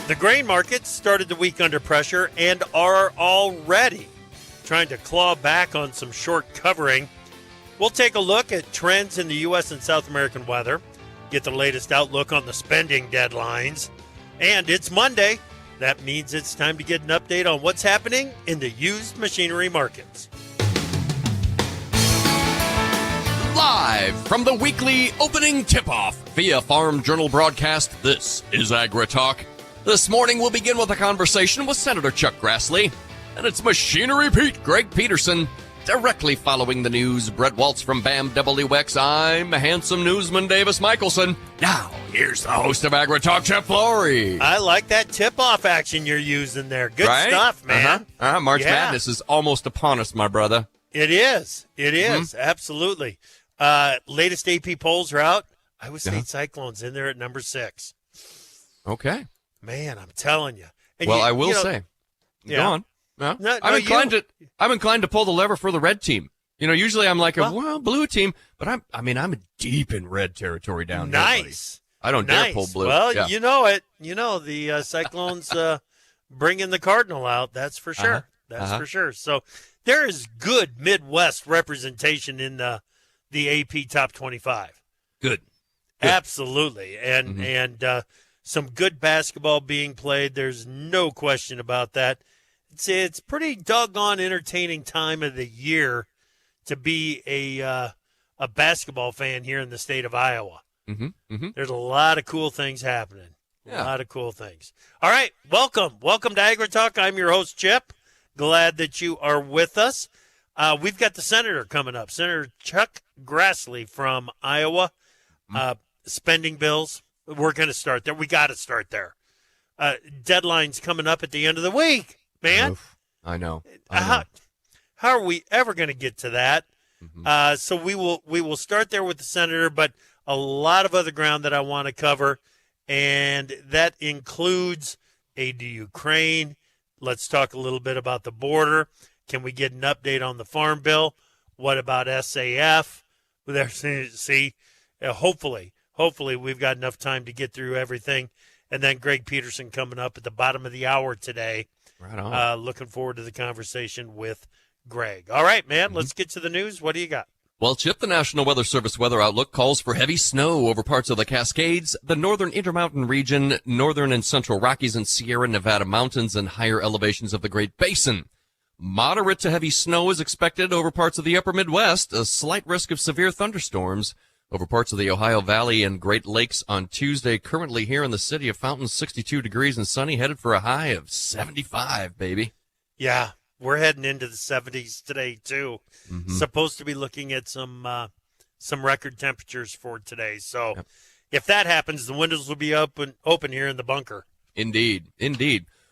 The grain markets started the week under pressure and are already trying to claw back on some short covering. We'll take a look at trends in the U.S. and South American weather, get the latest outlook on the spending deadlines. And it's Monday. That means it's time to get an update on what's happening in the used machinery markets. Live from the weekly opening tip-off via Farm Journal broadcast, this is AgriTalk. This morning we'll begin with a conversation with Senator Chuck Grassley, and it's Machinery Pete Greg Peterson. Directly following the news, Brett Waltz from BAM WX. I'm handsome newsman Davis Michelson. Now, here's the host of AgriTalk, Chip Flory. I like that tip-off action you're using there. Good stuff, man. March Madness is almost upon us, my brother. It is. Absolutely. Latest AP polls are out. Iowa State Cyclones in there at number 6. Okay. Man, I'm telling you. And I will say, go on. No, I'm inclined to pull the lever for the red team. Usually I'm like blue team, but I'm deep in red territory down here. Nice. I don't dare pull blue. Well, you know it. The Cyclones bringing the Cardinal out. That's for sure. That's for sure. So there is good Midwest representation in the AP Top 25. Good. Absolutely. And some good basketball being played. There's no question about that. It's pretty doggone entertaining time of the year to be a basketball fan here in the state of Iowa. There's a lot of cool things happening. A lot of cool things. All right, welcome to AgriTalk. I'm your host, Chip. Glad that you are with us. We've got the senator coming up, Senator Chuck Grassley from Iowa. Spending bills. We're going to start there. We got to start there. Deadline's coming up at the end of the week, man. Oof, I know. How are we ever going to get to that? So we will start there with the senator, but a lot of other ground that I want to cover, and that includes aid to Ukraine. Let's talk a little bit about the border. Can we get an update on the farm bill? What about SAF? Hopefully we've got enough time to get through everything. And then Greg Peterson coming up at the bottom of the hour today. Right on. Looking forward to the conversation with Greg. All right, man, let's get to the news. What do you got? Well, Chip, the National Weather Service weather outlook calls for heavy snow over parts of the Cascades, the northern Intermountain region, northern and central Rockies and Sierra Nevada mountains, and higher elevations of the Great Basin. Moderate to heavy snow is expected over parts of the upper Midwest, a slight risk of severe thunderstorms over parts of the Ohio Valley and Great Lakes on Tuesday. Currently here in the city of Fountain, 62 degrees and sunny, headed for a high of 75, baby. Yeah, we're heading into the 70s today, too. Supposed to be looking at some record temperatures for today. So if that happens, the windows will be open here in the bunker. Indeed.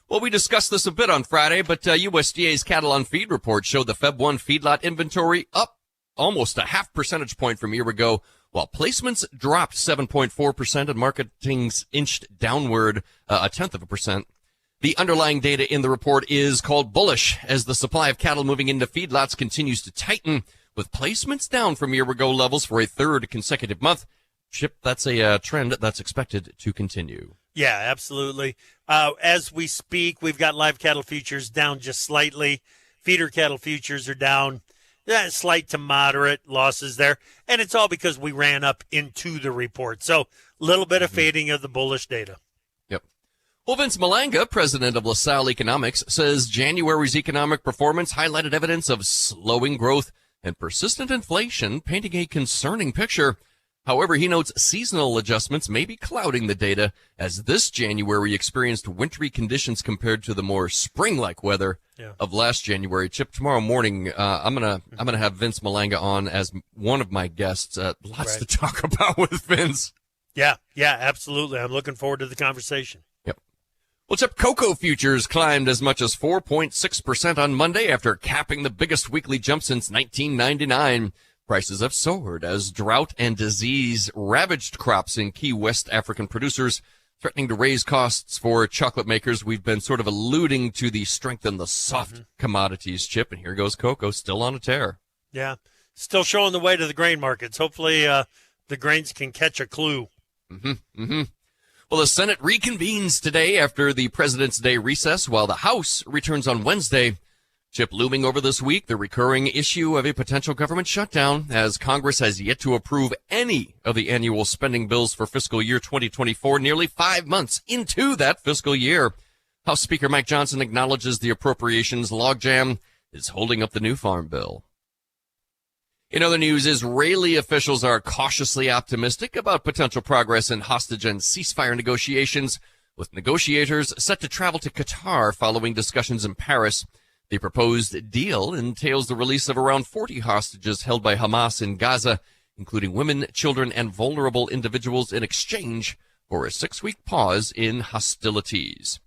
Well, we discussed this a bit on Friday, but USDA's cattle on feed report showed the Feb 1 feedlot inventory up almost a half percentage point from a year ago, while placements dropped 7.4% and marketings inched downward a tenth of a percent. The underlying data in the report is called bullish, as the supply of cattle moving into feedlots continues to tighten, with placements down from year ago levels for a third consecutive month. Chip, that's a trend that's expected to continue. Yeah, absolutely. As we speak, we've got live cattle futures down just slightly. Feeder cattle futures are down. Slight to moderate losses there, and it's all because we ran up into the report. So a little bit of fading of the bullish data. Yep. Well, Vince Malanga, president of LaSalle Economics, says January's economic performance highlighted evidence of slowing growth and persistent inflation, painting a concerning picture. However, he notes seasonal adjustments may be clouding the data, as this January experienced wintry conditions compared to the more spring-like weather of last January. Chip, tomorrow morning, I'm gonna have Vince Malanga on as one of my guests. Lots to talk about with Vince. Yeah, absolutely. I'm looking forward to the conversation. Yep. Well, Chip, cocoa futures climbed as much as 4.6% on Monday after capping the biggest weekly jump since 1999. Prices have soared as drought and disease ravaged crops in key West African producers, threatening to raise costs for chocolate makers. We've been sort of alluding to the strength in the soft commodities, Chip, and here goes cocoa, still on a tear. Yeah, still showing the way to the grain markets. Hopefully the grains can catch a clue. Well, the Senate reconvenes today after the President's Day recess, while the House returns on Wednesday. Chip, looming over this week, the recurring issue of a potential government shutdown, as Congress has yet to approve any of the annual spending bills for fiscal year 2024, nearly 5 months into that fiscal year. House Speaker Mike Johnson acknowledges the appropriations logjam is holding up the new farm bill. In other news, Israeli officials are cautiously optimistic about potential progress in hostage and ceasefire negotiations, with negotiators set to travel to Qatar following discussions in Paris. The proposed deal entails the release of around 40 hostages held by Hamas in Gaza, including women, children, and vulnerable individuals, in exchange for a 6-week pause in hostilities.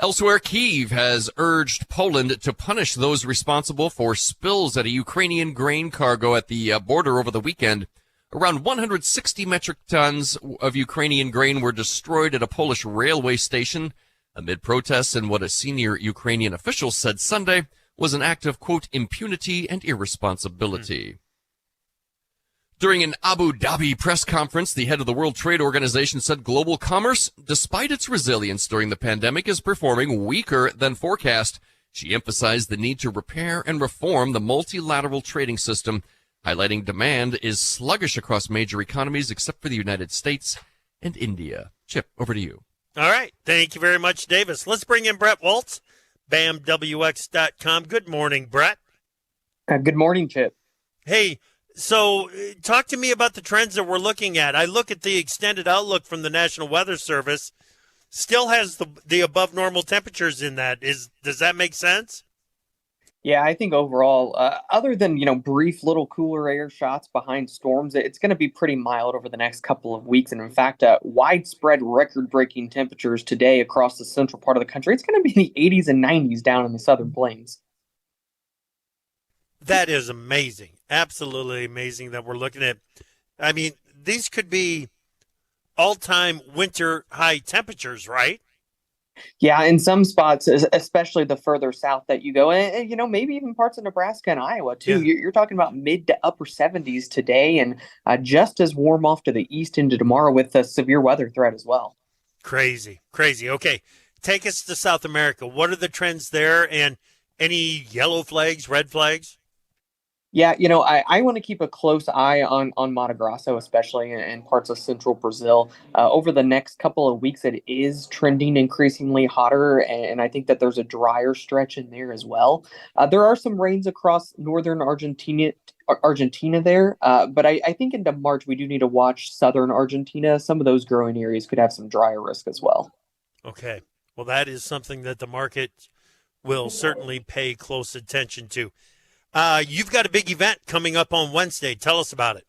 Elsewhere, Kyiv has urged Poland to punish those responsible for spills at a Ukrainian grain cargo at the border over the weekend. Around 160 metric tons of Ukrainian grain were destroyed at a Polish railway station amid protests, and what a senior Ukrainian official said Sunday was an act of, quote, impunity and irresponsibility. During an Abu Dhabi press conference, the head of the World Trade Organization said global commerce, despite its resilience during the pandemic, is performing weaker than forecast. She emphasized the need to repair and reform the multilateral trading system, highlighting demand is sluggish across major economies except for the United States and India. Chip, over to you. All right. Thank you very much, Davis. Let's bring in Brett Waltz, BAMWX.com. Good morning, Brett. Good morning, Chip. Hey, so talk to me about the trends that we're looking at. I look at the extended outlook from the National Weather Service. Still has the above normal temperatures in that. Does that make sense? Yeah, I think overall, other than, brief little cooler air shots behind storms, it's going to be pretty mild over the next couple of weeks. And in fact, widespread record-breaking temperatures today across the central part of the country. It's going to be in the 80s and 90s down in the southern plains. That is amazing. Absolutely amazing that we're looking at. I mean, these could be all-time winter high temperatures, right? Yeah, in some spots, especially the further south that you go, and maybe even parts of Nebraska and Iowa too. Yeah. You're talking about mid to upper 70s today, and just as warm off to the east into tomorrow with a severe weather threat as well. Crazy. Okay, take us to South America. What are the trends there, and any yellow flags, red flags? Yeah, I want to keep a close eye on Mato Grosso, especially in parts of central Brazil. Over the next couple of weeks, it is trending increasingly hotter, and I think that there's a drier stretch in there as well. There are some rains across northern Argentina there, but I think into March we do need to watch southern Argentina. Some of those growing areas could have some drier risk as well. Okay, well, that is something that the market will certainly pay close attention to. You've got a big event coming up on Wednesday. Tell us about it.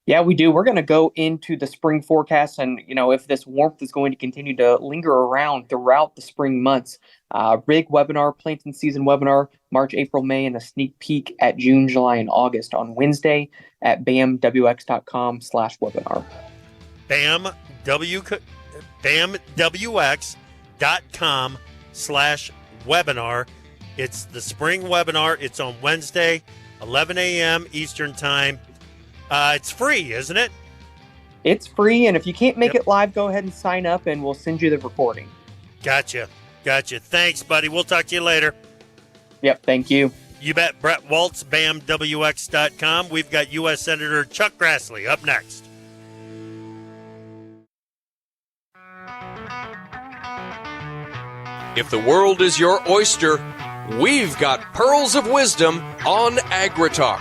Yeah, we do. We're going to go into the spring forecast, and if this warmth is going to continue to linger around throughout the spring months, big webinar, planting season webinar, March, April, May, and a sneak peek at June, July, and August on Wednesday at bamwx.com/webinar. bamwx.com/webinar. It's the spring webinar. It's on Wednesday, 11 a.m. Eastern Time. It's free, isn't it? It's free, and if you can't make it live, go ahead and sign up, and we'll send you the recording. Gotcha. Thanks, buddy. We'll talk to you later. Yep, thank you. You bet. Brett Waltz, BAMWX.com. We've got U.S. Senator Chuck Grassley up next. If the world is your oyster, we've got pearls of wisdom on AgriTalk.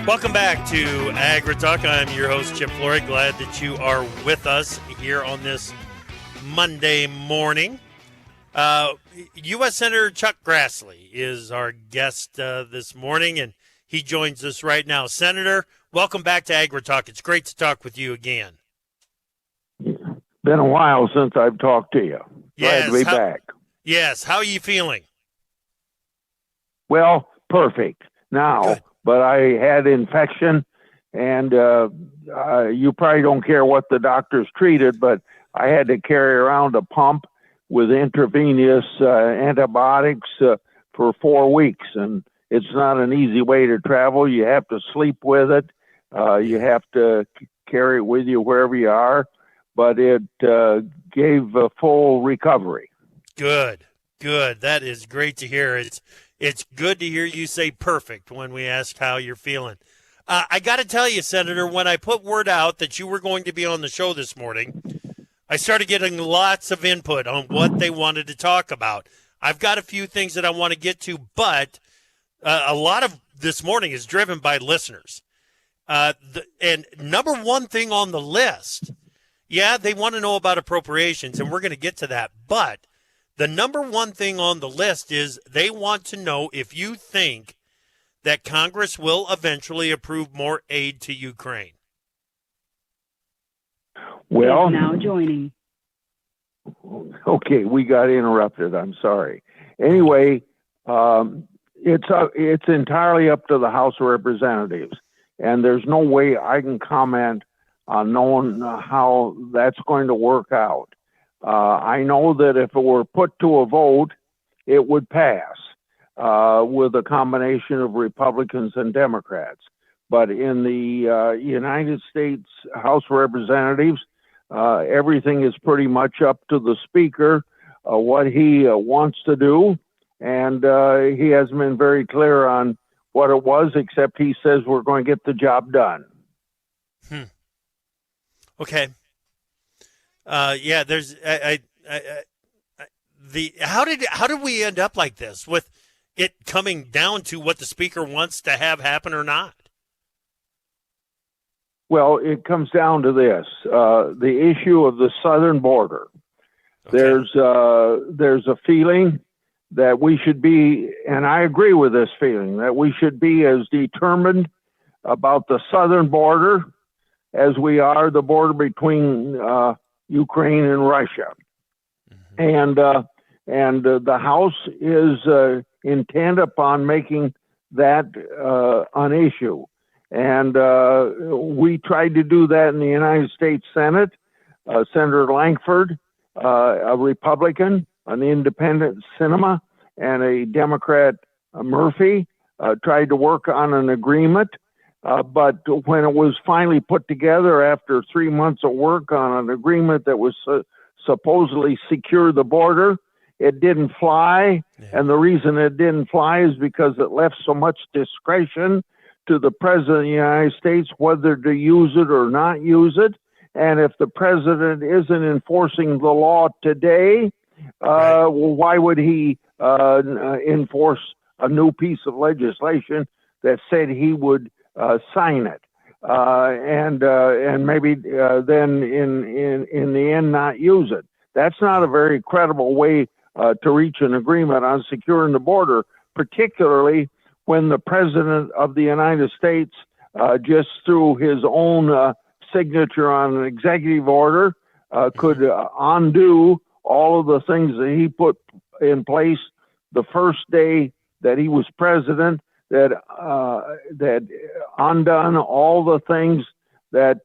Welcome back to AgriTalk. I'm your host, Chip Flory. Glad that you are with us here on this Monday morning. U.S. Senator Chuck Grassley is our guest this morning, and he joins us right now. Senator, welcome back to AgriTalk. It's great to talk with you again. Been a while since I've talked to you. Glad to be back. Yes. How are you feeling? Well, perfect now. Good. But I had infection, and you probably don't care what the doctors treated, but I had to carry around a pump with intravenous antibiotics for 4 weeks, and It's not an easy way to travel. You have to sleep with it. You have to carry it with you wherever you are, but it gave a full recovery. Good. That is great to hear. It's good to hear you say perfect when we ask how you're feeling. I got to tell you, Senator, when I put word out that you were going to be on the show this morning, I started getting lots of input on what they wanted to talk about. I've got a few things that I want to get to, but a lot of this morning is driven by listeners. And number one thing on the list, they want to know about appropriations, and we're going to get to that. But the number one thing on the list is they want to know if you think that Congress will eventually approve more aid to Ukraine. Well, now joining. Okay, we got interrupted. I'm sorry. Anyway, it's entirely up to the House of Representatives, and there's no way I can comment on knowing how that's going to work out. I know that if it were put to a vote, it would pass with a combination of Republicans and Democrats. But in the United States House of Representatives, everything is pretty much up to the Speaker, what he wants to do. And he hasn't been very clear on what it was, except he says we're going to get the job done. Okay. There's how did we end up like this with it coming down to what the Speaker wants to have happen or not? Well, it comes down to this: the issue of the southern border. Okay. There's a feeling that we should be, and I agree with this feeling, that we should be as determined about the southern border as we are the border between Ukraine and Russia. Mm-hmm. And the House is intent upon making that an issue. And we tried to do that in the United States Senate. Senator Lankford, a Republican, an independent Sinema, and a Democrat, Murphy, tried to work on an agreement. But when it was finally put together after 3 months of work on an agreement that was supposedly secure the border, it didn't fly. Yeah. And the reason it didn't fly is because it left so much discretion to the President of the United States whether to use it or not use it. And if the President isn't enforcing the law today, well, why would he enforce a new piece of legislation that said he would sign it, and maybe then in the end not use it? That's not a very credible way to reach an agreement on securing the border, particularly when the President of the United States just through his own signature on an executive order could undo all of the things that he put in place the first day that he was president, that undone all the things that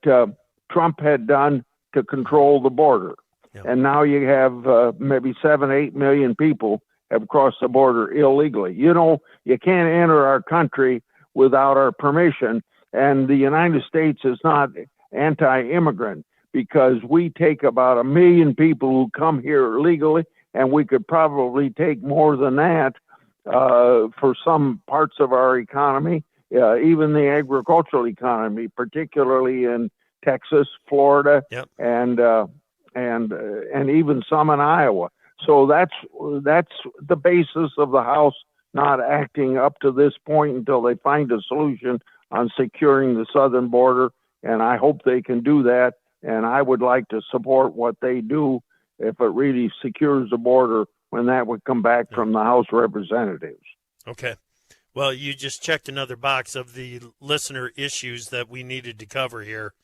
Trump had done to control the border. Yep. And now you have maybe 7-8 million people have crossed the border illegally. You know, you can't enter our country without our permission. And the United States is not anti-immigrant because we take about 1 million people who come here illegally, and we could probably take more than that for some parts of our economy, even the agricultural economy, particularly in Texas, Florida, yep. and even some in Iowa. So that's the basis of the House not acting up to this point until they find a solution on securing the southern border. And I hope they can do that. And I would like to support what they do if it really secures the border when that would come back from the House of Representatives. Okay. Well, you just checked another box of the listener issues that we needed to cover here.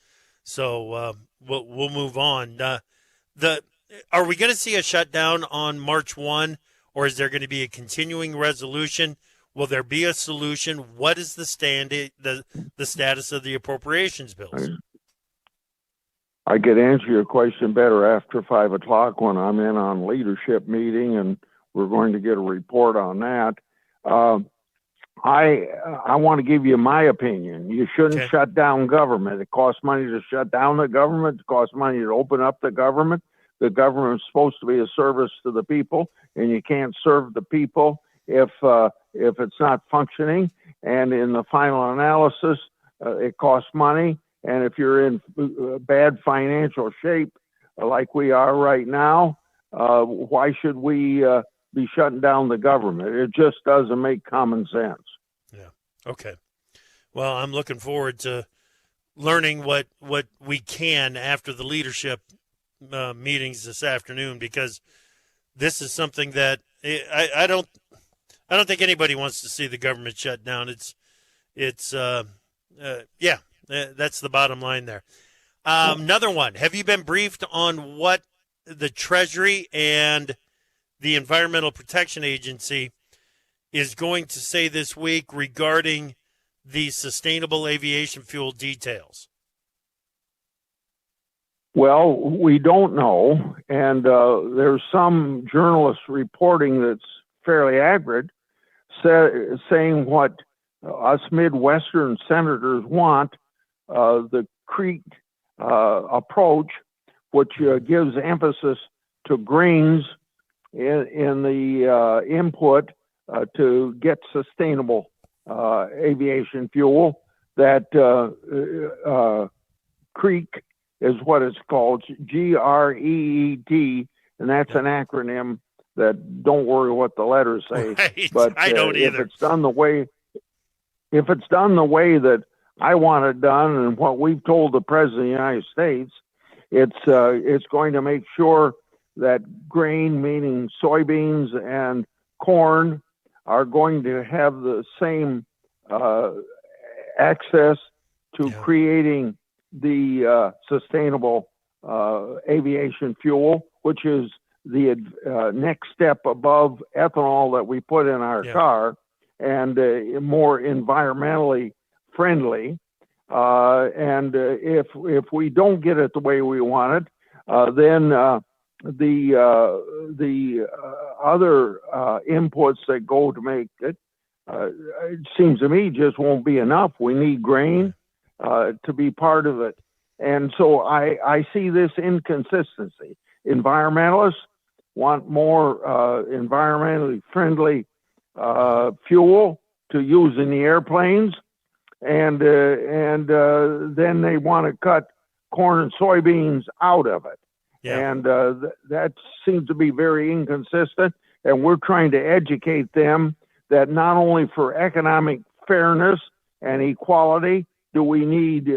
So we'll move on. Are we going to see a shutdown on March 1, or is there going to be a continuing resolution? Will there be a solution? What is the status of the appropriations bills? I could answer your question better after 5 o'clock when I'm in on leadership meeting, and we're going to get a report on that. I want to give you my opinion. You shouldn't shut down government. It costs money to shut down the government. It costs money to open up the government. The government is supposed to be a service to the people, and you can't serve the people if it's not functioning. And in the final analysis, it costs money. And if you're in bad financial shape like we are right now, why should we be shutting down the government? It just doesn't make common sense. Yeah. Okay. Well, I'm looking forward to learning what we can after the leadership meetings this afternoon, because this is something that I don't think anybody wants to see the government shut down. That's the bottom line there. Another one. Have you been briefed on what the Treasury and the Environmental Protection Agency is going to say this week regarding the sustainable aviation fuel details? Well, we don't know, and there's some journalists reporting that's fairly accurate, saying what us Midwestern senators want, the creek approach, which gives emphasis to grains in the input to get sustainable aviation fuel. That creek is what it's called, GREET, and that's an acronym that don't worry what the letters say. Right. But I don't either. If it's done the way that I want it done, and what we've told the President of the United States, it's going to make sure that grain, meaning soybeans and corn, are going to have the same access to creating the sustainable aviation fuel, which is the next step above ethanol that we put in our car, and more environmentally friendly. And if we don't get it the way we want it, then the other inputs that go to make it, it seems to me, just won't be enough. We need grain to be part of it. And so I see this inconsistency. Environmentalists want more environmentally friendly fuel to use in the airplanes, and then they want to cut corn and soybeans out of it. Yeah. And that seems to be very inconsistent. And we're trying to educate them that not only for economic fairness and equality do we need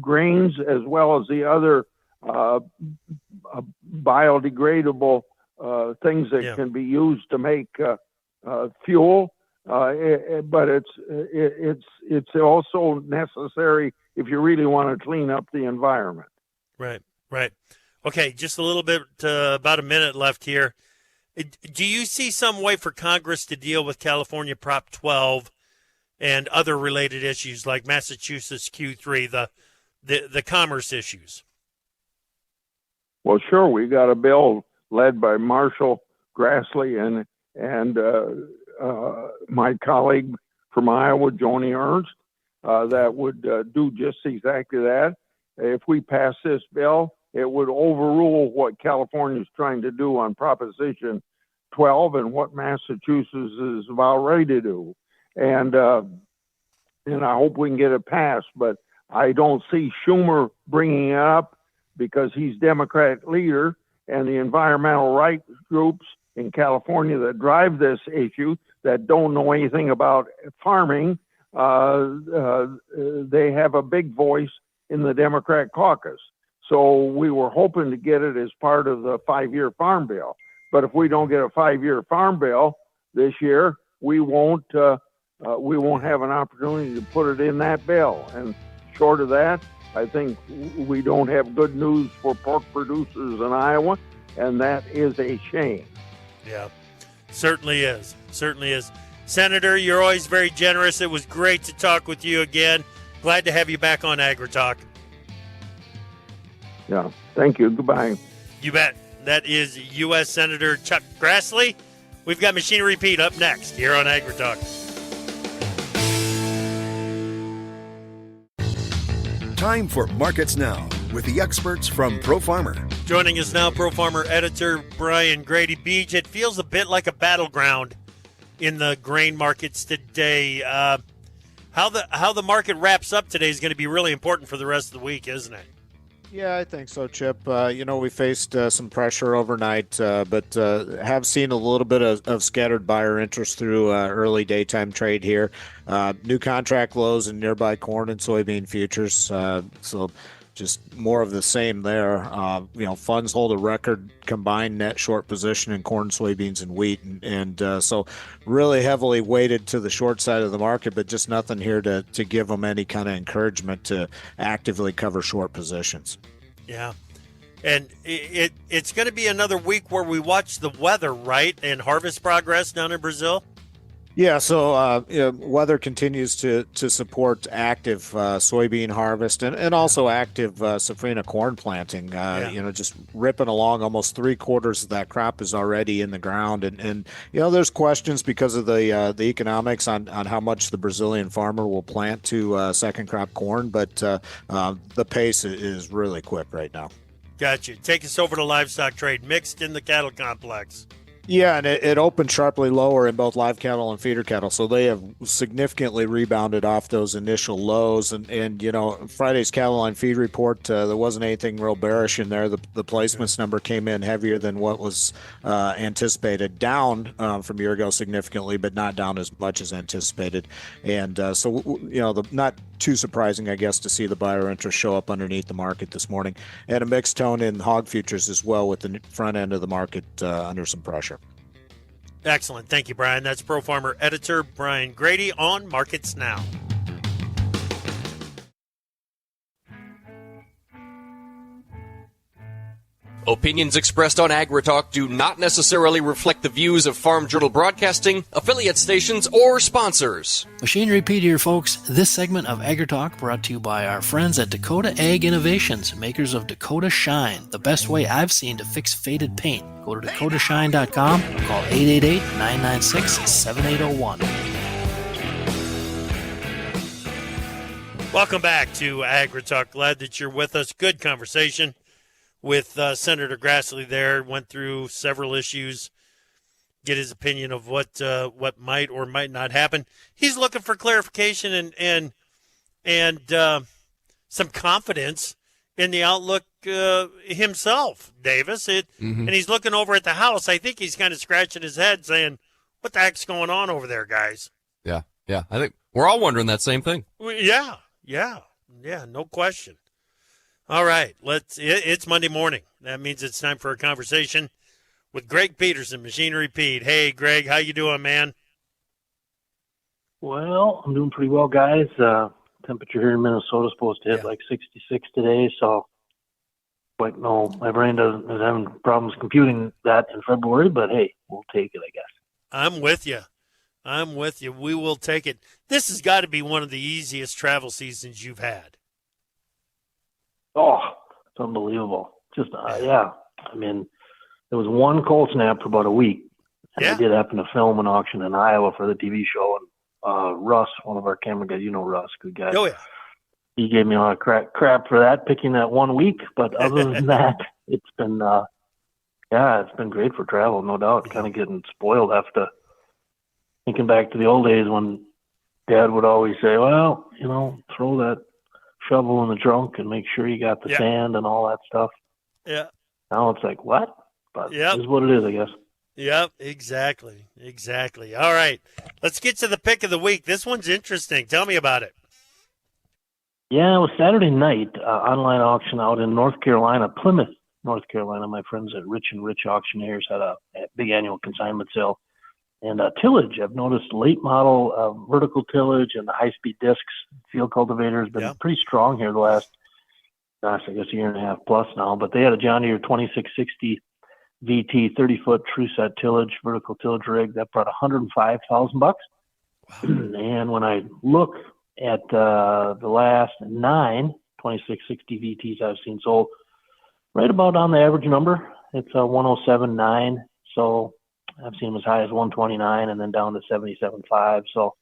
grains, as well as the other biodegradable things that can be used to make fuel. But it's also necessary if you really want to clean up the environment. Right. Okay, just a little bit, about a minute left here. Do you see some way for Congress to deal with California Prop 12 and other related issues like Massachusetts Q3, the commerce issues? Well, sure. We got a bill led by Marshall Grassley and my colleague from Iowa, Joni Ernst, that would do just exactly that. If we pass this bill, it would overrule what California is trying to do on Proposition 12 and what Massachusetts is about ready to do. And I hope we can get it passed, but I don't see Schumer bringing it up because he's Democratic leader, and the environmental rights groups in California that drive this issue that don't know anything about farming, they have a big voice in the Democrat caucus. So we were hoping to get it as part of the 5-year farm bill. But if we don't get a 5-year farm bill this year, we won't have an opportunity to put it in that bill. And short of that, I think we don't have good news for pork producers in Iowa, and that is a shame. Yeah, certainly is. Senator, you're always very generous. It was great to talk with you again. Glad to have you back on AgriTalk. Yeah, thank you. Goodbye. You bet. That is U.S. Senator Chuck Grassley. We've got Machinery Pete up next here on AgriTalk. Time for Markets Now with the experts from Pro Farmer. Joining us now, Pro Farmer editor Brian Grady. Beach, it feels a bit like a battleground in the grain markets today. How the market wraps up today is going to be really important for the rest of the week, isn't it? Yeah, I think so, Chip. We faced some pressure overnight, but have seen a little bit of scattered buyer interest through early daytime trade here. New contract lows in nearby corn and soybean futures. So just more of the same there. Funds hold a record combined net short position in corn, soybeans, and wheat. And so really heavily weighted to the short side of the market, but just nothing here to give them any kind of encouragement to actively cover short positions. Yeah. And it's going to be another week where we watch the weather, right? And harvest progress down in Brazil. Yeah, so weather continues to support active soybean harvest and also active safrinha corn planting. Just ripping along. Almost 3/4 of that crop is already in the ground, and there's questions because of the economics on how much the Brazilian farmer will plant to second crop corn, but the pace is really quick right now. Gotcha. Take us over to livestock trade, mixed in the cattle complex. Yeah, and it opened sharply lower in both live cattle and feeder cattle, so they have significantly rebounded off those initial lows. And Friday's cattle line feed report, there wasn't anything real bearish in there. The placements number came in heavier than what was anticipated, down from a year ago significantly, but not down as much as anticipated. And not too surprising, I guess, to see the buyer interest show up underneath the market this morning. And a mixed tone in hog futures as well, with the front end of the market under some pressure. Excellent. Thank you, Brian. That's Pro Farmer editor Brian Grady on Markets Now. Opinions expressed on AgriTalk do not necessarily reflect the views of Farm Journal Broadcasting, affiliate stations, or sponsors. Machinery Pete here, folks. This segment of AgriTalk brought to you by our friends at Dakota Ag Innovations, makers of Dakota Shine, the best way I've seen to fix faded paint. Go to dakotashine.com or call 888-996-7801. Welcome back to AgriTalk. Glad that you're with us. Good conversation with Senator Grassley there. Went through several issues, get his opinion of what might or might not happen. He's looking for clarification and some confidence in the outlook himself, Davis. And he's looking over at the House. I think he's kind of scratching his head saying, what the heck's going on over there, guys? Yeah. I think we're all wondering that same thing. Yeah, no question. All right, it's Monday morning. That means it's time for a conversation with Greg Peterson, Machinery Pete. Hey, Greg, how you doing, man? Well, I'm doing pretty well, guys. Temperature here in Minnesota is supposed to hit like 66 today, so my brain is having problems computing that in February, but hey, we'll take it, I guess. I'm with you. We will take it. This has got to be one of the easiest travel seasons you've had. Oh, it's unbelievable. Just, yeah. I mean, there was one cold snap for about a week. And I did happen to film an auction in Iowa for the TV show. And Russ, one of our camera guys, Russ, good guy. Oh, yeah. He gave me a lot of crap for that, picking that 1 week. But other than that, it's been, it's been great for travel, no doubt. Kind of getting spoiled after thinking back to the old days when Dad would always say, well, throw that shovel in the trunk and make sure you got the sand and all that stuff. Yeah. Now it's like, what? But this is what it is, I guess. Yep, exactly. All right, let's get to the pick of the week. This one's interesting. Tell me about it. Yeah, it was Saturday night, online auction out in North Carolina, Plymouth, North Carolina. My friends at Rich and Rich Auctioneers had a big annual consignment sale. And tillage, I've noticed late model vertical tillage and the high-speed discs field cultivator has been pretty strong here the last, I guess a year and a half plus now. But they had a John Deere 2660 VT 30-foot true set tillage, vertical tillage rig that brought $105,000. Wow. And when I look at the last 9 2660 VTs I've seen sold, right about on the average number, it's 107.9. So I've seen them as high as 129 and then down to 77.5. So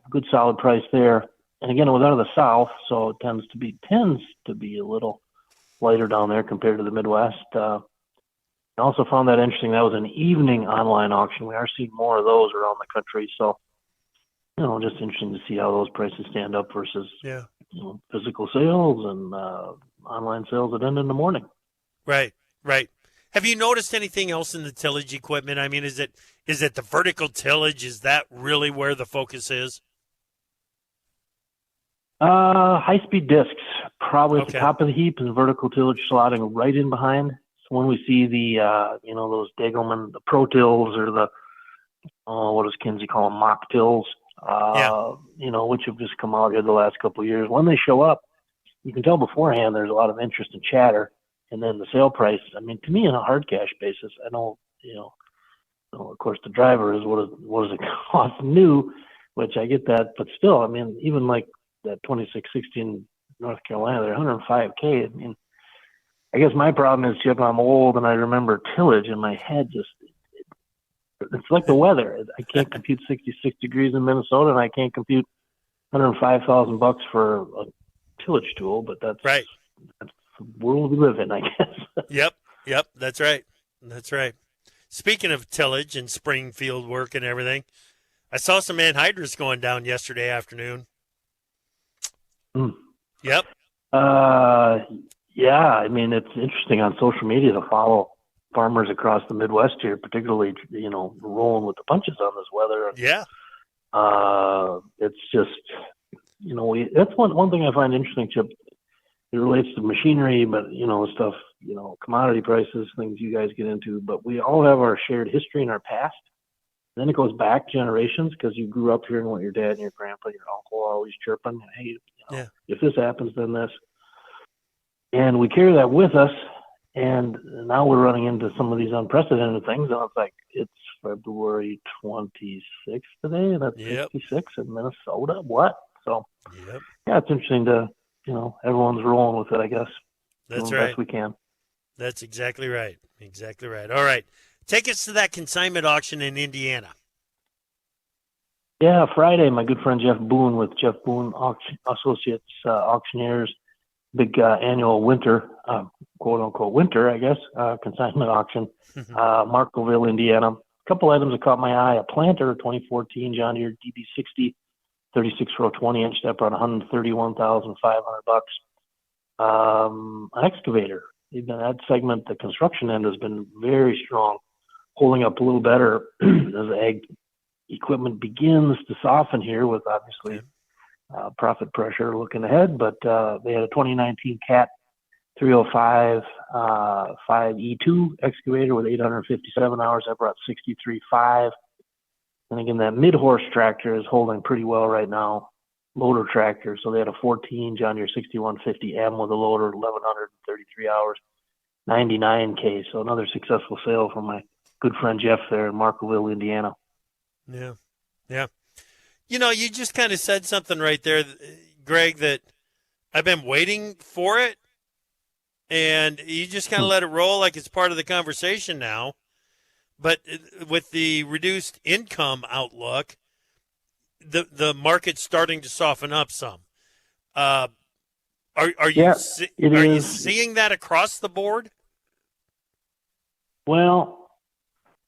good solid price there. And again, it was out of the South, so it tends to be a little lighter down there compared to the Midwest. I also found that interesting. That was an evening online auction. We are seeing more of those around the country. So, just interesting to see how those prices stand up versus physical sales and online sales that end in the morning. Right. Have you noticed anything else in the tillage equipment? I mean, is it the vertical tillage? Is that really where the focus is? High-speed discs, probably at the top of the heap, and vertical tillage slotting right in behind. So when we see the, those Degelman, the Pro Tills or the, what does Kinsey call them, mock tills, which have just come out here the last couple of years. When they show up, you can tell beforehand there's a lot of interest and chatter. And then the sale price, I mean, to me, on a hard cash basis, I know, of course, the driver is what does it cost new, which I get that. But still, I mean, even like that 2616 North Carolina, they're $105K. I mean, I guess my problem is, Chip, I'm old and I remember tillage in my head. It's like the weather. I can't compute 66 degrees in Minnesota, and I can't compute $105,000 for a tillage tool. But that's the world we live in, I guess. Yep. That's right. Speaking of tillage and spring field work and everything, I saw some anhydrous going down yesterday afternoon. Yep. Yeah, I mean, it's interesting on social media to follow farmers across the Midwest here, particularly, rolling with the punches on this weather. Yeah. It's just, that's one thing I find interesting, Chip. It relates to machinery, but, stuff, commodity prices, things you guys get into. But we all have our shared history and our past. Then it goes back generations because you grew up hearing what your dad and your grandpa, your uncle are always chirping. Hey, if this happens, then this. And we carry that with us. And now we're running into some of these unprecedented things. And it's like, it's February 26th today. That's 66 in Minnesota. What? So, it's interesting to, everyone's rolling with it, I guess. That's right. Best we can. That's exactly right. All right. Take us to that consignment auction in Indiana. Yeah, Friday, my good friend Jeff Boone with Jeff Boone Associates Auctioneers, big annual winter, quote-unquote winter, I guess, consignment auction, Markville, Indiana. A couple items that caught my eye. A planter, 2014 John Deere DB60, 36-row 20-inch, that brought $131,500. An excavator. Even that segment, the construction end, has been very strong, holding up a little better as ag equipment begins to soften here with obviously profit pressure looking ahead. But they had a 2019 CAT 305 5E2 excavator with 857 hours. That brought 63.5. And again, that mid-horse tractor is holding pretty well right now. Loader tractor. So they had a 14 John Deere 6150M with a loader, 1,133 hours, 99K. So another successful sale from my good friend Jeff there in Markville, Indiana. Yeah. You just kind of said something right there, Greg, that I've been waiting for it, and you just kind of let it roll like it's part of the conversation now. But with the reduced income outlook, the market's starting to soften up some. Are you seeing that across the board? Well,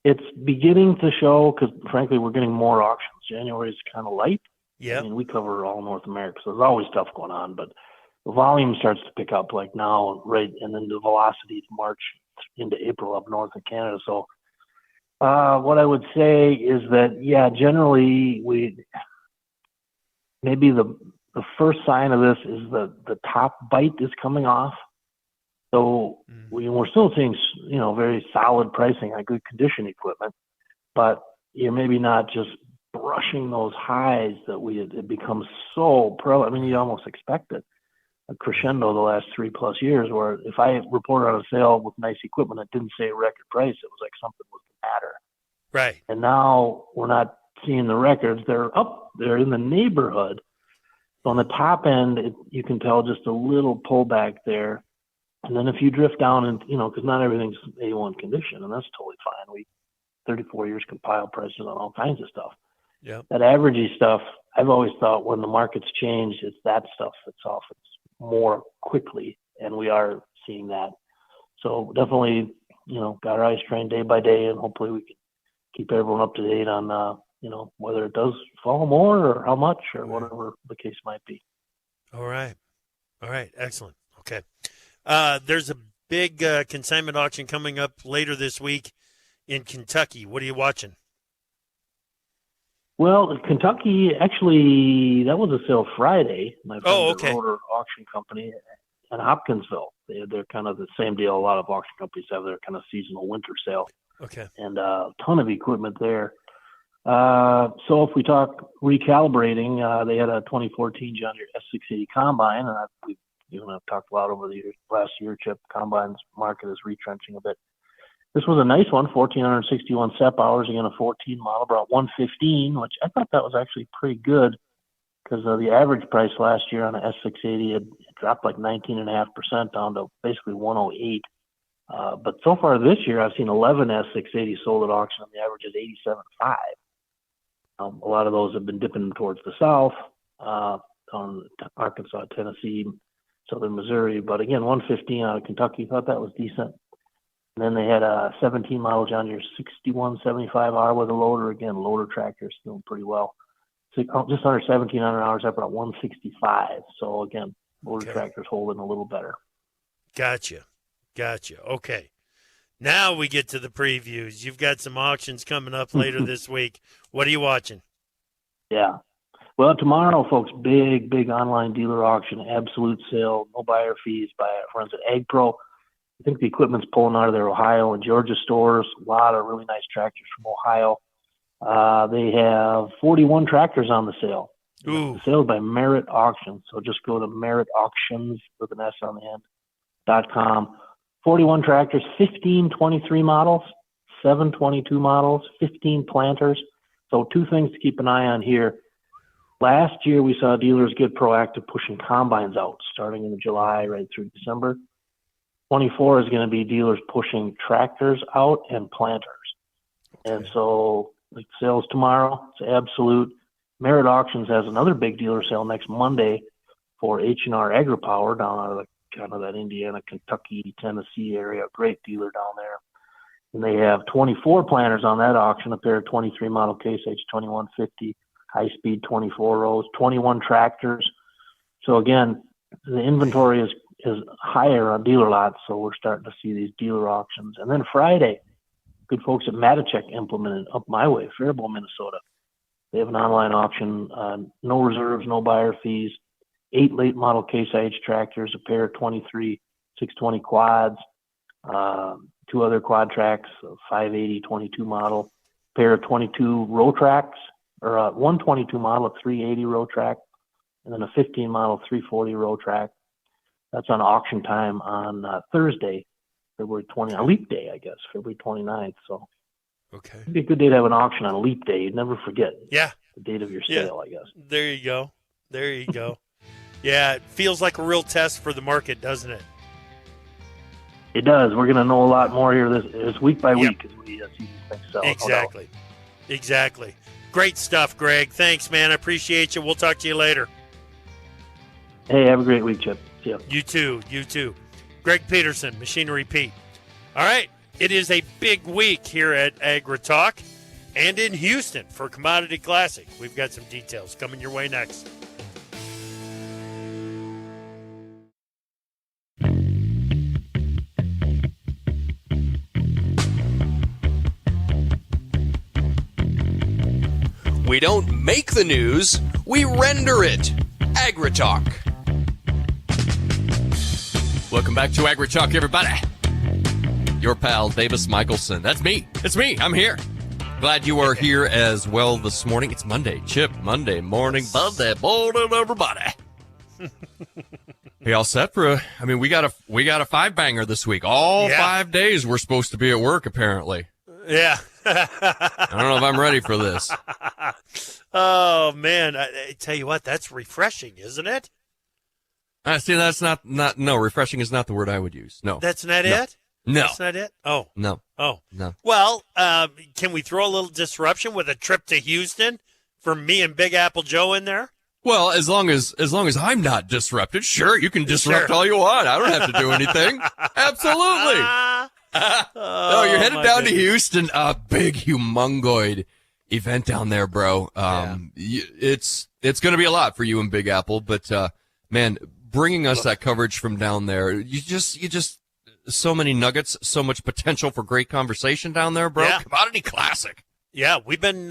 it's beginning to show because, frankly, we're getting more auctions. January is kind of light. Yeah. I mean, we cover all North America, so there's always stuff going on. But the volume starts to pick up like now, right, and then the velocity to March into April up north in Canada. So what I would say is that, generally maybe the first sign of this is the top bite is coming off. So we're still seeing, very solid pricing on good condition equipment, but you're maybe not just brushing those highs that it becomes so I mean, you almost expect it. A crescendo the last 3+ years where if I reported on a sale with nice equipment that didn't say record price, it was like something was the matter. Right. And now we're not seeing the records. They're up there in the neighborhood. So on the top end, you can tell just a little pullback there. And then if you drift down and, because not everything's A1 condition, and that's totally fine. 34 years compile prices on all kinds of stuff. That averagey stuff, I've always thought when the markets change, it's that stuff that softens more quickly, and we are seeing that. So definitely, got our eyes trained day by day, and hopefully we can keep everyone up to date on, whether it does fall more or how much or whatever the case might be. All right. Excellent. Okay. There's a big consignment auction coming up later this week in Kentucky. What are you watching? Well, Kentucky, actually, that was a sale Friday. My friend, the Rotor Auction Company in Hopkinsville. They're kind of the same deal. A lot of auction companies have their kind of seasonal winter sale. Okay. And a ton of equipment there. So if we talk recalibrating, they had a 2014 John Deere S680 combine, and I've talked a lot over the last year. Chip, combines market is retrenching a bit. This was a nice one, 1,461 SEP hours, again a 14 model, brought 115, which I thought that was actually pretty good because the average price last year on an S680 had dropped like 19.5% down to basically 108. But so far this year, I've seen 11 S680 sold at auction, and the average is 87.5. A lot of those have been dipping towards the south, on Arkansas, Tennessee, southern Missouri. But again, 115 out of Kentucky, thought that was decent. And then they had a 17 model John Deere 6175R with a loader. Again, loader tractor is doing pretty well. So just under 1,700 hours, up at 165. So again, loader tractor's holding a little better. Gotcha. Okay. Now we get to the previews. You've got some auctions coming up later this week. What are you watching? Yeah. Well, tomorrow, folks, big online dealer auction, absolute sale, no buyer fees by our friends at AgPro. I think the equipment's pulling out of their Ohio and Georgia stores. A lot of really nice tractors from Ohio. They have 41 tractors on the sale. Ooh. The sale is by Merit Auctions. So just go to Merit Auctions with an S on the end.com. 41 tractors, 15 23 models, 7 22 models, 15 planters. So two things to keep an eye on here. Last year, we saw dealers get proactive pushing combines out starting in July right through December. 24 is going to be dealers pushing tractors out and planters. Okay. And so like sales tomorrow, it's absolute. Merit Auctions has another big dealer sale next Monday for H&R AgriPower down out of the kind of that Indiana, Kentucky, Tennessee area. Great dealer down there. And they have 24 planters on that auction, a pair of 23 model Case H 2150, high speed 24 rows, 21 tractors. So again, the inventory is higher on dealer lots, so we're starting to see these dealer auctions. And then Friday, good folks at Matichek implemented up my way, Faribault, Minnesota. They have an online auction, no reserves, no buyer fees, 8 late model Case IH tractors, a pair of 23 620 quads, 2 other quad tracks, a 580 22 model, pair of 22 row tracks, or a 122 model, a 380 row track, and then a 15 model 340 row track. That's on auction time on Thursday, February 20, a leap day, I guess, February 29th. So it'd be a good day to have an auction on a leap day. You'd never forget the date of your sale, I guess. There you go. Yeah, it feels like a real test for the market, doesn't it? It does. We're going to know a lot more here this week by week as we see these things sell. Exactly. Great stuff, Greg. Thanks, man. I appreciate you. We'll talk to you later. Hey, have a great week, Chip. See ya. You too. Greg Peterson, Machinery Pete. All right, it is a big week here at AgriTalk and in Houston for Commodity Classic. We've got some details coming your way next. We don't make the news, we render it. AgriTalk. Welcome back to AgriTalk, everybody. Your pal, Davis Michelson. That's me. It's me. I'm here. Glad you are here as well this morning. It's Monday, Chip. Monday morning, everybody. We all set for we got a 5-banger this week. All 5 days we're supposed to be at work, apparently. Yeah. I don't know if I'm ready for this. Oh, man. I tell you what, that's refreshing, isn't it? See, that's not, refreshing is not the word I would use. No. That's not it? No. That's not it? Oh. No. Oh. No. Well, can we throw a little disruption with a trip to Houston for me and Big Apple Joe in there? Well, as long as I'm not disrupted, sure, you can disrupt all you want. I don't have to do anything. Absolutely. Oh, you're headed down to Houston. A big, humongoid event down there, bro. It's going to be a lot for you and Big Apple, but man, bringing us that coverage from down there, you just so many nuggets, so much potential for great conversation down there, bro. Yeah. Commodity Classic. Yeah, we've been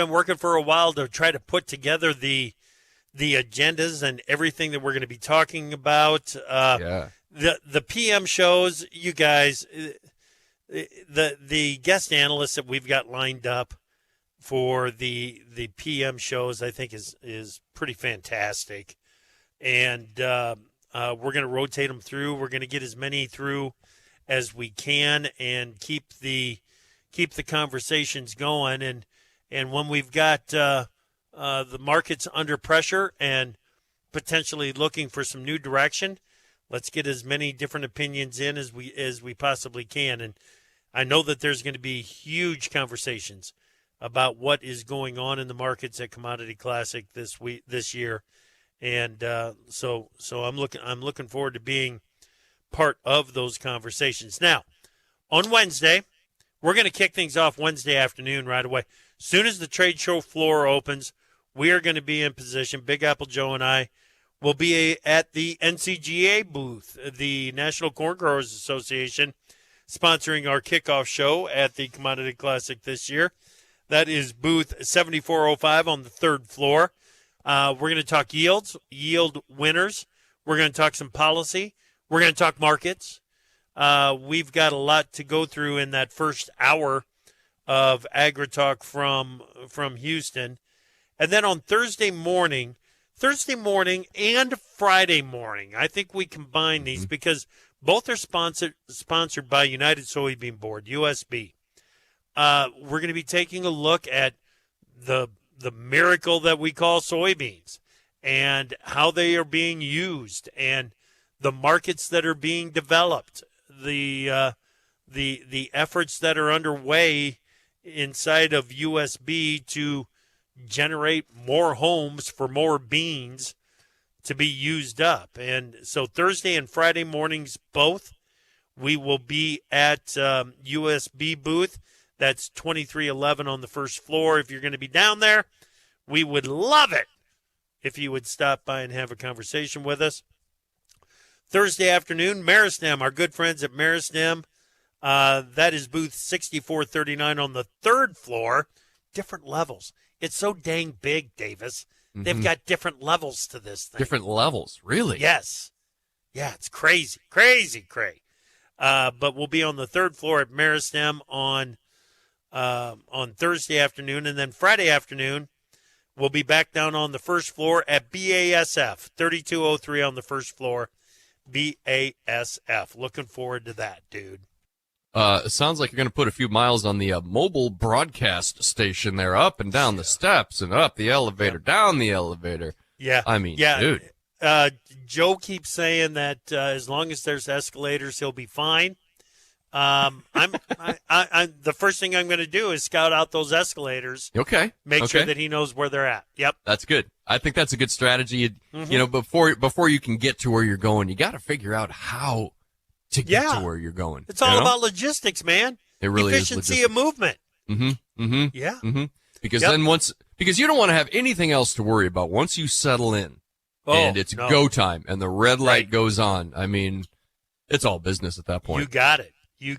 working for a while to try to put together the agendas and everything that we're going to be talking about. The PM shows, you guys, the guest analysts that we've got lined up for the PM shows, I think is pretty fantastic. And we're going to rotate them through. We're going to get as many through as we can and keep the conversations going. And when we've got the market's under pressure and potentially looking for some new direction, let's get as many different opinions in as we possibly can. And I know that there's going to be huge conversations about what is going on in the markets at Commodity Classic this year. And so I'm looking forward to being part of those conversations. Now, on Wednesday, we're going to kick things off Wednesday afternoon right away. As soon as the trade show floor opens, we are going to be in position. Big Apple Joe and I will be at the NCGA booth, the National Corn Growers Association, sponsoring our kickoff show at the Commodity Classic this year. That is booth 7405 on the third floor. We're going to talk yield winners. We're going to talk some policy. We're going to talk markets. We've got a lot to go through in that first hour of AgriTalk from Houston. And then on Thursday morning and Friday morning, I think we combine these because both are sponsored by United Soybean Board, USB. We're going to be taking a look at the miracle that we call soybeans and how they are being used and the markets that are being developed, the efforts that are underway inside of USB to generate more homes for more beans to be used up. And so Thursday and Friday mornings both, we will be at USB booth. That's 2311 on the first floor. If you're going to be down there, we would love it if you would stop by and have a conversation with us. Thursday afternoon, Meristem, our good friends at Meristem. That is booth 6439 on the third floor. Different levels. It's so dang big, Davis. Mm-hmm. They've got different levels to this thing. Different levels, really? Yes. Yeah, it's crazy. Crazy. But we'll be on the third floor at Meristem on Thursday afternoon. And then Friday afternoon, we'll be back down on the first floor at BASF, 3203 on the first floor, BASF. Looking forward to that, dude. It sounds like you're going to put a few miles on the mobile broadcast station there, up and down the steps and up the elevator, down the elevator. Yeah. I mean, dude. Joe keeps saying that as long as there's escalators, he'll be fine. The first thing I'm going to do is scout out those escalators. Okay. Make sure that he knows where they're at. Yep. That's good. I think that's a good strategy. You know, before you can get to where you're going, you got to figure out how to get to where you're going. It's all about logistics, man. It really Efficiency of movement. Yeah. Because then because you don't want to have anything else to worry about once you settle in and it's go time and the red light goes on. I mean, it's all business at that point. You got it.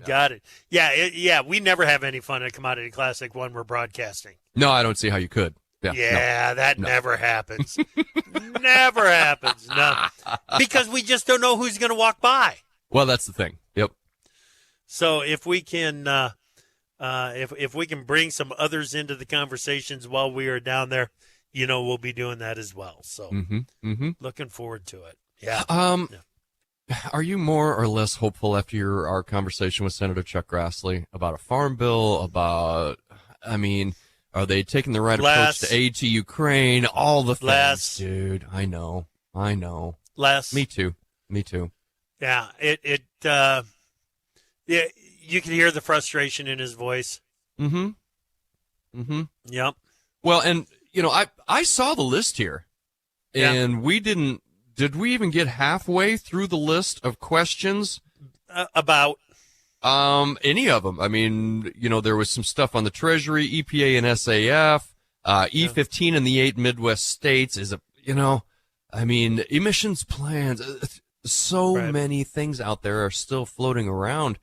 Got it. Yeah, we never have any fun at Commodity Classic when we're broadcasting. No, I don't see how you could. That never happens. Never happens. No. Because we just don't know who's going to walk by. Well, that's the thing. Yep. So if we can if we can bring some others into the conversations while we are down there, we'll be doing that as well. So looking forward to it. Yeah. Are you more or less hopeful after our conversation with Senator Chuck Grassley about a farm bill, are they taking the right approach to aid to Ukraine? All the things, dude. I know. Me too. Yeah, you can hear the frustration in his voice. Yep. Well, and I saw the list here, and did we even get halfway through the list of questions? About any of them. I mean, there was some stuff on the Treasury, EPA and SAF, E15 in the 8 Midwest states emissions plans. So many things out there are still floating around,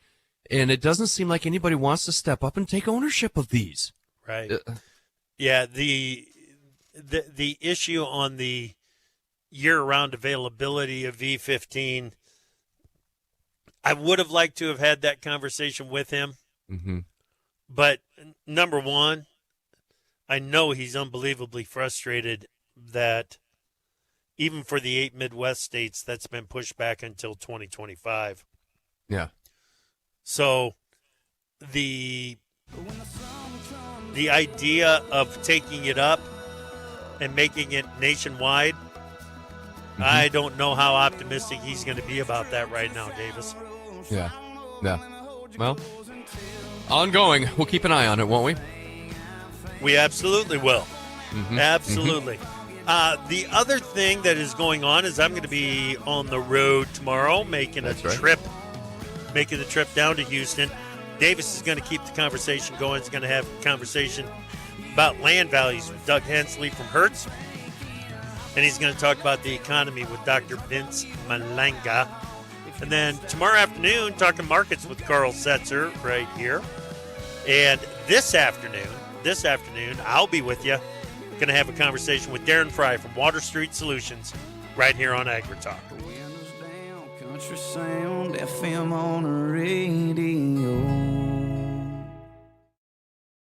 and it doesn't seem like anybody wants to step up and take ownership of these. Right. Yeah. The issue on the year-round availability of E15, I would have liked to have had that conversation with him. Mm-hmm. But number one, I know he's unbelievably frustrated that even for the 8 Midwest states, that's been pushed back until 2025. Yeah. So the idea of taking it up and making it nationwide, I don't know how optimistic he's going to be about that right now, Davis. Yeah. Well, ongoing. We'll keep an eye on it, won't we? We absolutely will. Mm-hmm. Absolutely. The other thing that is going on is I'm going to be on the road tomorrow, making the trip down to Houston. Davis is going to keep the conversation going. He's going to have a conversation about land values with Doug Hensley from Hertz. And he's going to talk about the economy with Dr. Vince Malanga. And then tomorrow afternoon, talking markets with Carl Setzer right here. And this afternoon, I'll be with you. Going to have a conversation with Darren Fry from Water Street Solutions right here on AgriTalk. Country sound FM on the radio.